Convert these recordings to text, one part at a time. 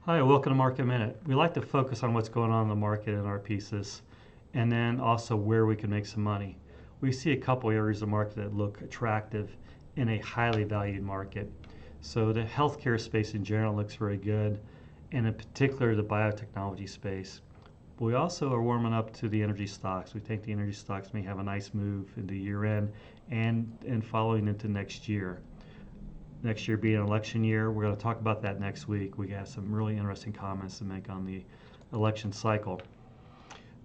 Hi, welcome to Market Minute. We like to focus on what's going on in the market in our pieces and then also where we can make some money. We see a couple areas of the market that look attractive in a highly valued market. So the healthcare space in general looks very good, and in particular the biotechnology space. But we also are warming up to the energy stocks. We think the energy stocks may have a nice move into year end and following into next year. Next year being an election year. We're going to talk about that next week. We have some really interesting comments to make on the election cycle.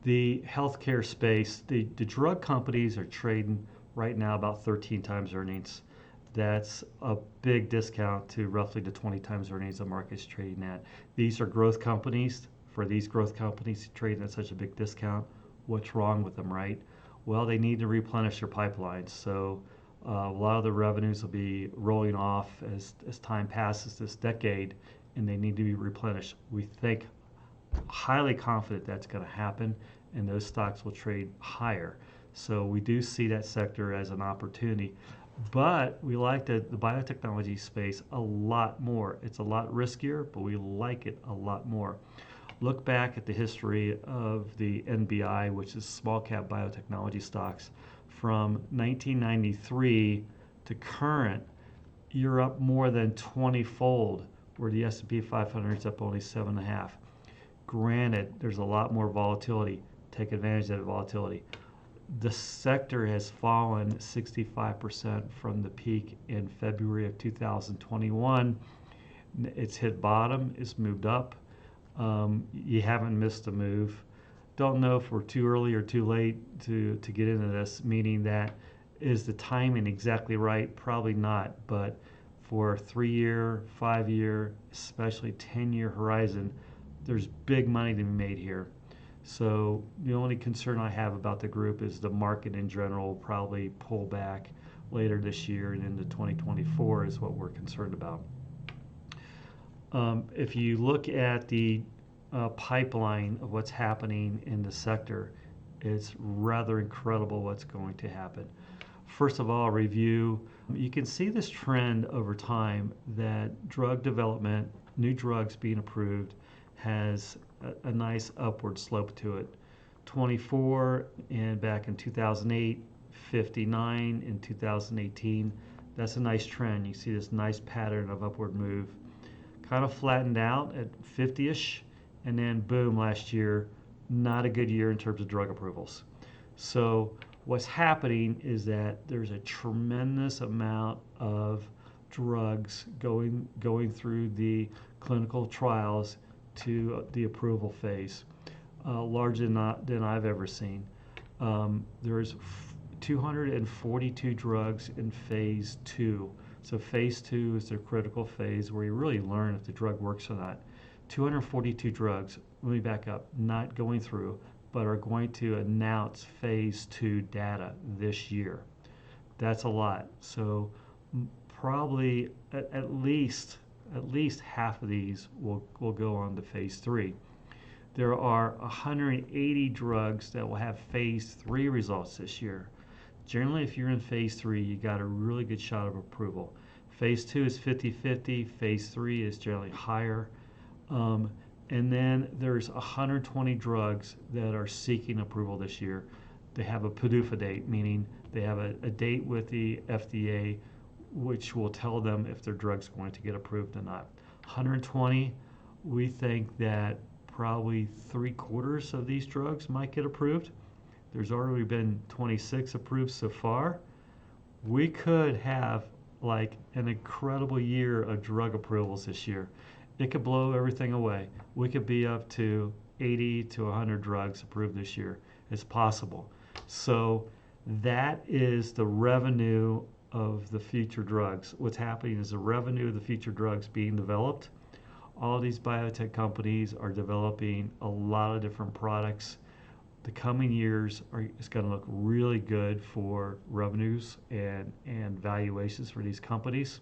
The healthcare space, the drug companies are trading right now about 13 times earnings. That's a big discount to roughly the 20 times earnings the market's trading at. These are growth companies. For these growth companies trading at such a big discount, what's wrong with them, right? Well, they need to replenish their pipelines. So a lot of the revenues will be rolling off as time passes this decade, and they need to be replenished. We think highly confident that's going to happen, and those stocks will trade higher. So we do see that sector as an opportunity. But we like the biotechnology space a lot more. It's a lot riskier, but we like it a lot more. Look back at the history of the NBI, which is small cap biotechnology stocks. From 1993 to current, you're up more than 20-fold, where the S&P 500 is up only 7.5. Granted, there's a lot more volatility. Take advantage of that volatility. The sector has fallen 65% from the peak in February of 2021. It's hit bottom, it's moved up. You haven't missed a move. Don't know if we're too early or too late to get into this, meaning that is the timing exactly right? Probably not, but for a 3-year, 5-year, especially 10-year horizon, there's big money to be made here. So the only concern I have about the group is the market in general will probably pull back later this year and into 2024 is what we're concerned about. If you look at the pipeline of what's happening in the sector, it's rather incredible what's going to happen. First of all, review. You can see this trend over time that drug development, new drugs being approved, has a nice upward slope to it. 24 and back in 2008, 59 in 2018. That's a nice trend. You see this nice pattern of upward move. Kind of flattened out at 50-ish, and then boom, last year, not a good year in terms of drug approvals. So what's happening is that there's a tremendous amount of drugs going through the clinical trials to the approval phase, larger than I've ever seen. There's 242 drugs in phase 2. So phase 2 is the critical phase where you really learn if the drug works or not. 242 drugs, let me back up, not going through, but are going to announce phase 2 data this year. That's a lot. So probably at least half of these will go on to phase 3. There are 180 drugs that will have phase 3 results this year. Generally, if you're in phase 3, you got a really good shot of approval. Phase 2 is 50-50. Phase 3 is generally higher. And then there's 120 drugs that are seeking approval this year. They have a PDUFA date, meaning they have a date with the FDA, which will tell them if their drug's going to get approved or not. 120, we think that probably 3/4 of these drugs might get approved. There's already been 26 approved so far. We could have like an incredible year of drug approvals this year. It could blow everything away. We could be up to 80 to 100 drugs approved this year. It's possible. So that is the revenue of the future drugs. What's happening is the revenue of the future drugs being developed. All these biotech companies are developing a lot of different products. The coming years is going to look really good for revenues and valuations for these companies.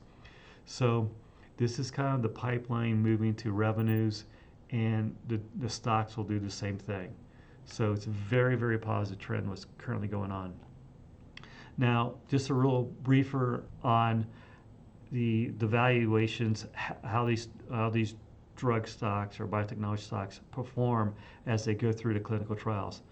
So this is kind of the pipeline moving to revenues, and the stocks will do the same thing. So it's a very, very positive trend what's currently going on. Now, just a real briefer on the valuations, how these drug stocks or biotechnology stocks perform as they go through the clinical trials.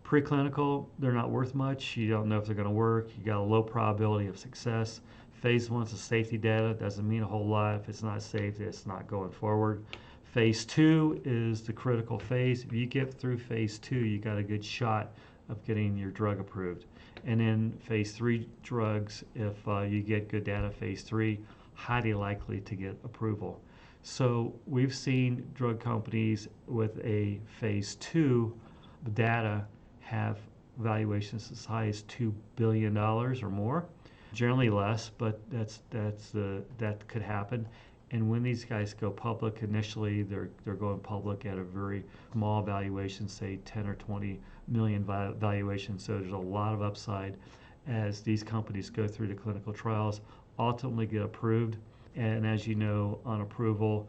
Preclinical, they're not worth much. You don't know if they're going to work. You got a low probability of success. Phase one is safety data. Doesn't mean a whole lot. If it's not safe, it's not going forward. Phase two is the critical phase. If you get through phase two, you got a good shot of getting your drug approved. And then phase three drugs, if you get good data, phase three, highly likely to get approval. So we've seen drug companies with a phase two data have valuations as high as $2 billion or more. Generally less, but that could happen. And when these guys go public, initially they're going public at a very small valuation, say 10 or 20 million valuation. So there's a lot of upside as these companies go through the clinical trials, ultimately get approved. And as you know, on approval,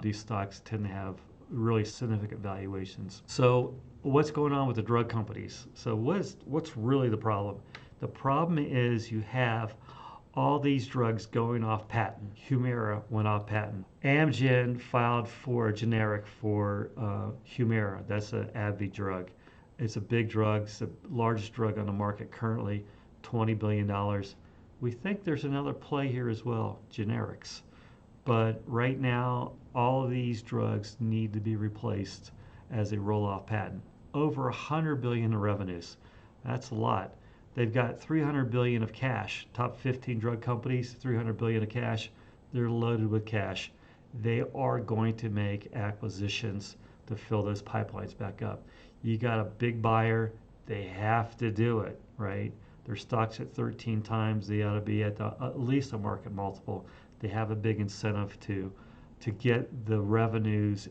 these stocks tend to have really significant valuations. So what's going on with the drug companies? So what's really the problem? The problem is you have all these drugs going off patent. Humira went off patent. Amgen filed for a generic for Humira. That's an AbbVie drug. It's a big drug. It's the largest drug on the market currently, $20 billion. We think there's another play here as well, generics. But right now, all of these drugs need to be replaced as they roll off patent. Over 100 billion in revenues. That's a lot. They've got 300 billion of cash. Top 15 drug companies, 300 billion of cash. They're loaded with cash. They are going to make acquisitions to fill those pipelines back up. You got a big buyer, they have to do it, right? Their stock's at 13 times. They ought to be at least a market multiple. They have a big incentive to get the revenues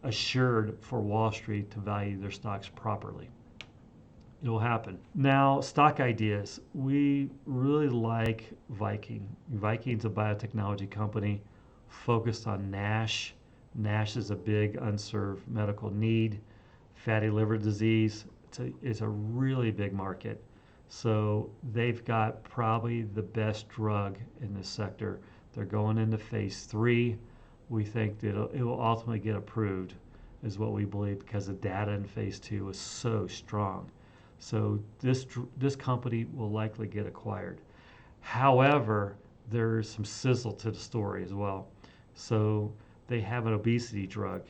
assured for Wall Street to value their stocks properly. It'll happen. Now, stock ideas. We really like Viking. Viking's a biotechnology company focused on NASH. NASH is a big unserved medical need. Fatty liver disease, it's a really big market. So they've got probably the best drug in this sector. They're going into phase three. We think that it will ultimately get approved, is what we believe, because the data in phase two was so strong. So this company will likely get acquired. However, there's some sizzle to the story as well. So they have an obesity drug.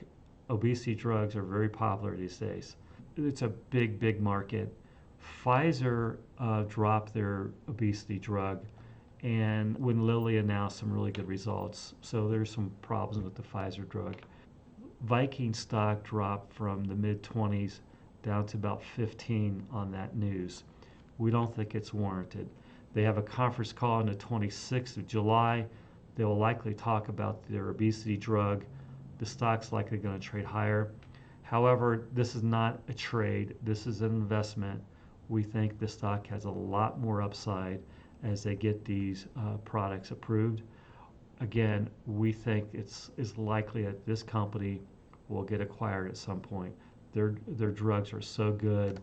Obesity drugs are very popular these days. It's a big, big market. Pfizer dropped their obesity drug, and when Lilly announced some really good results. So there's some problems with the Pfizer drug. Viking stock dropped from the mid-20s down to about 15 on that news. We don't think it's warranted. They have a conference call on the 26th of July. They will likely talk about their obesity drug. The stock's likely going to trade higher. However, this is not a trade. This is an investment. We think the stock has a lot more upside as they get these products approved. Again, we think it's likely that this company will get acquired at some point. Their drugs are so good,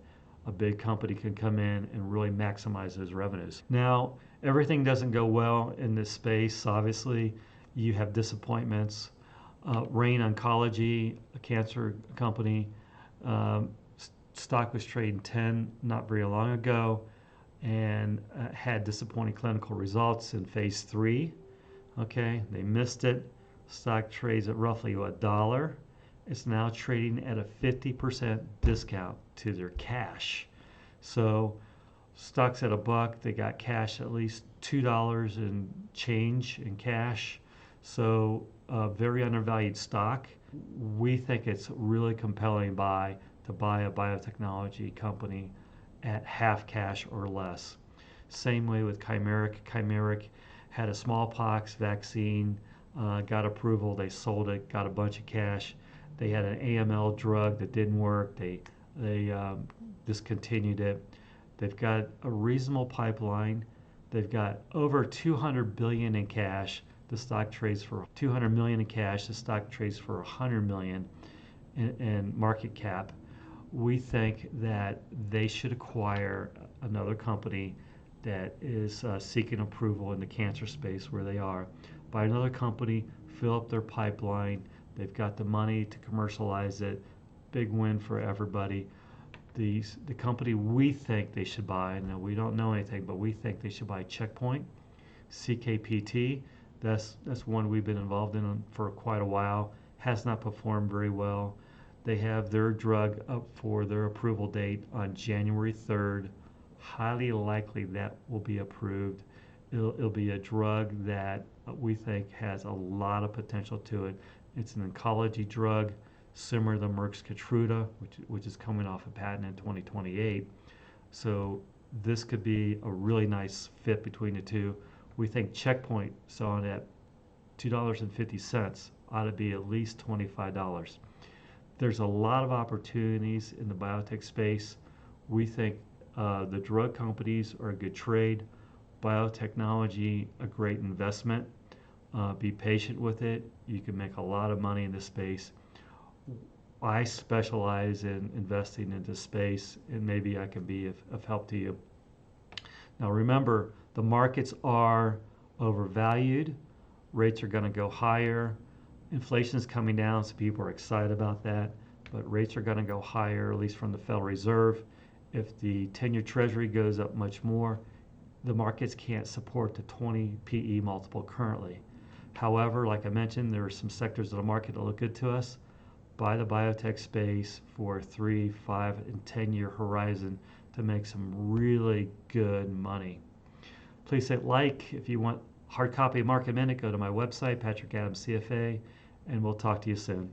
a big company can come in and really maximize those revenues. Now, everything doesn't go well in this space. Obviously, you have disappointments. Rain Oncology, a cancer company, stock was trading 10 not very long ago, and had disappointing clinical results in phase three. Okay, they missed it. Stock trades at roughly $1. It's now trading at a 50% discount to their cash. So stock's at $1. They got cash at least $2 in change in cash. So a very undervalued stock. We think it's really compelling buy to buy a biotechnology company at half cash or less. Same way with Chimeric. Chimeric had a smallpox vaccine, got approval, they sold it, got a bunch of cash. They had an AML drug that didn't work, they discontinued it. They've got a reasonable pipeline. They've got over 200 billion in cash. The stock trades for 200 million in cash. The stock trades for 100 million in market cap. We think that they should acquire another company that is seeking approval in the cancer space where they are, by another company fill up their pipeline. They've got the money to commercialize it. Big win for everybody. The company we think they should buy, and we don't know anything, but we think they should buy Checkpoint, CKPT. That's one we've been involved in for quite a while. Has not performed very well. They have their drug up for their approval date on January 3rd. Highly likely that will be approved. It'll be a drug that we think has a lot of potential to it. It's an oncology drug, similar to Merck's Keytruda, which is coming off a patent in 2028. So this could be a really nice fit between the two. We think Checkpoint, selling at $2.50, ought to be at least $25. There's a lot of opportunities in the biotech space. We think the drug companies are a good trade, biotechnology a great investment. Be patient with it. You can make a lot of money in this space. I specialize in investing in this space, and maybe I can be of help to you. Now remember, the markets are overvalued. Rates are going to go higher. Inflation is coming down, so people are excited about that. But rates are going to go higher, at least from the Federal Reserve. If the 10-year Treasury goes up much more, the markets can't support the 20 PE multiple currently. However, like I mentioned, there are some sectors of the market that look good to us. Buy the biotech space for 3, 5, and 10-year horizon to make some really good money. Please hit like. If you want hard copy of Market Minute, go to my website, Patrick Adams CFA, and we'll talk to you soon.